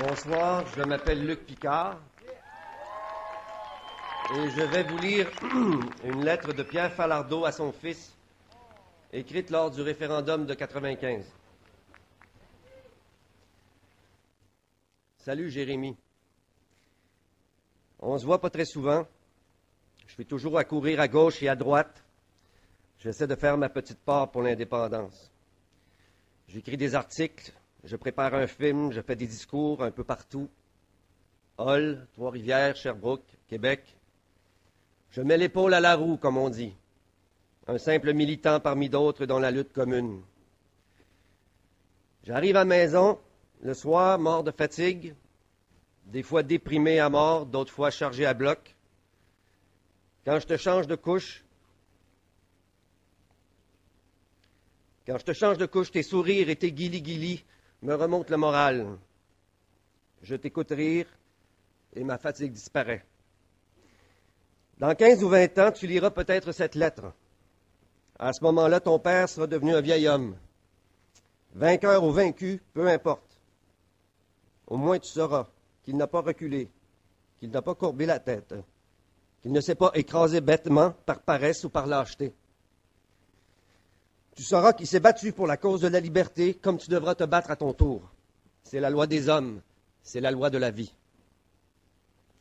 Bonsoir, je m'appelle Luc Picard et je vais vous lire une lettre de Pierre Falardeau à son fils, écrite lors du référendum de 95. Salut Jérémy. On se voit pas très souvent. Je fais toujours à courir à gauche et à droite. J'essaie de faire ma petite part pour l'indépendance. J'écris des articles, je prépare un film, je fais des discours un peu partout. Hull, Trois-Rivières, Sherbrooke, Québec. Je mets l'épaule à la roue, comme on dit. Un simple militant parmi d'autres dans la lutte commune. J'arrive à la maison, le soir, mort de fatigue, des fois déprimé à mort, d'autres fois chargé à bloc. Quand je te change de couche, tes sourires et tes guilis-guilis me remontent le moral. Je t'écoute rire et ma fatigue disparaît. Dans 15 ou 20 ans, tu liras peut-être cette lettre. À ce moment-là, ton père sera devenu un vieil homme. Vainqueur ou vaincu, peu importe. Au moins tu sauras qu'il n'a pas reculé, qu'il n'a pas courbé la tête, qu'il ne s'est pas écrasé bêtement par paresse ou par lâcheté. Tu sauras qu'il s'est battu pour la cause de la liberté comme tu devras te battre à ton tour. C'est la loi des hommes, c'est la loi de la vie.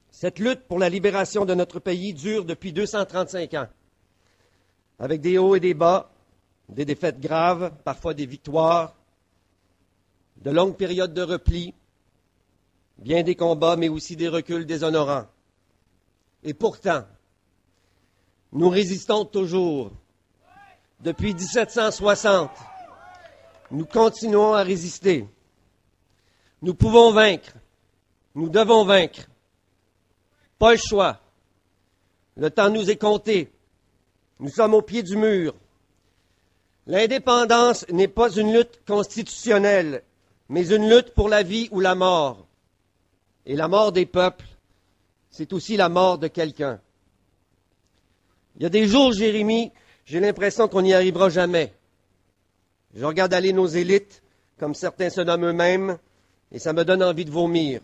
Cette lutte pour la libération de notre pays dure depuis 235 ans, avec des hauts et des bas, des défaites graves, parfois des victoires, de longues périodes de repli, bien des combats, mais aussi des reculs déshonorants. Et pourtant, nous résistons toujours. Depuis 1760, nous continuons à résister. Nous pouvons vaincre. Nous devons vaincre. Pas le choix. Le temps nous est compté. Nous sommes au pied du mur. L'indépendance n'est pas une lutte constitutionnelle, mais une lutte pour la vie ou la mort. Et la mort des peuples, c'est aussi la mort de quelqu'un. Il y a des jours, Jérémy, j'ai l'impression qu'on n'y arrivera jamais. Je regarde aller nos élites, comme certains se nomment eux-mêmes, et ça me donne envie de vomir.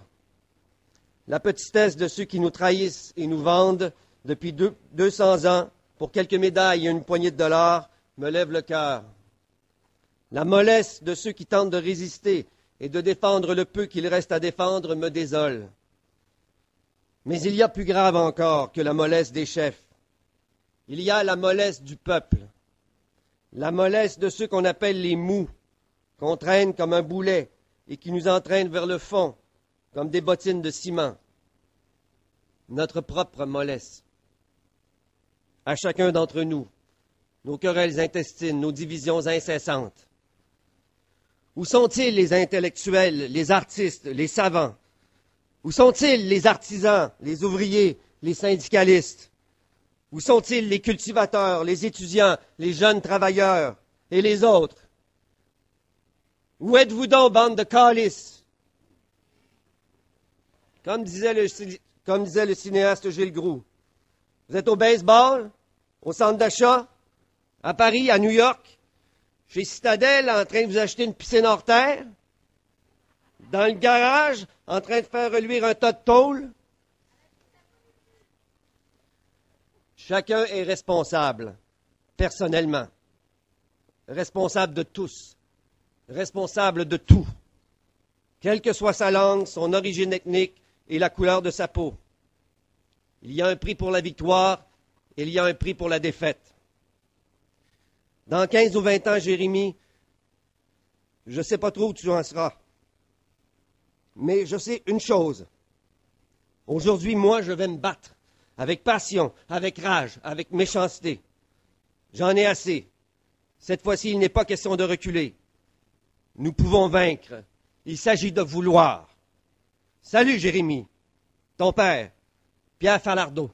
La petitesse de ceux qui nous trahissent et nous vendent depuis 200 ans pour quelques médailles et une poignée de dollars me lève le cœur. La mollesse de ceux qui tentent de résister et de défendre le peu qu'il reste à défendre me désole. Mais il y a plus grave encore que la mollesse des chefs. Il y a la mollesse du peuple, la mollesse de ceux qu'on appelle les mous, qu'on traîne comme un boulet et qui nous entraînent vers le fond, comme des bottines de ciment. Notre propre mollesse. À chacun d'entre nous, nos querelles intestines, nos divisions incessantes. Où sont-ils les intellectuels, les artistes, les savants? Où sont-ils les artisans, les ouvriers, les syndicalistes? Où sont-ils les cultivateurs, les étudiants, les jeunes travailleurs et les autres? Où êtes-vous donc, bande de calices? Comme disait le cinéaste Gilles Groux, vous êtes au baseball, au centre d'achat, à Paris, à New York, chez Citadel, en train de vous acheter une piscine hors terre, dans le garage, en train de faire reluire un tas de tôle. Chacun est responsable, personnellement, responsable de tous, responsable de tout, quelle que soit sa langue, son origine ethnique et la couleur de sa peau. Il y a un prix pour la victoire et il y a un prix pour la défaite. Dans 15 ou 20 ans, Jérémy, je ne sais pas trop où tu en seras, mais je sais une chose. Aujourd'hui, moi, je vais me battre. Avec passion, avec rage, avec méchanceté. J'en ai assez. Cette fois-ci, il n'est pas question de reculer. Nous pouvons vaincre. Il s'agit de vouloir. Salut, Jérémy. Ton père, Pierre Falardeau.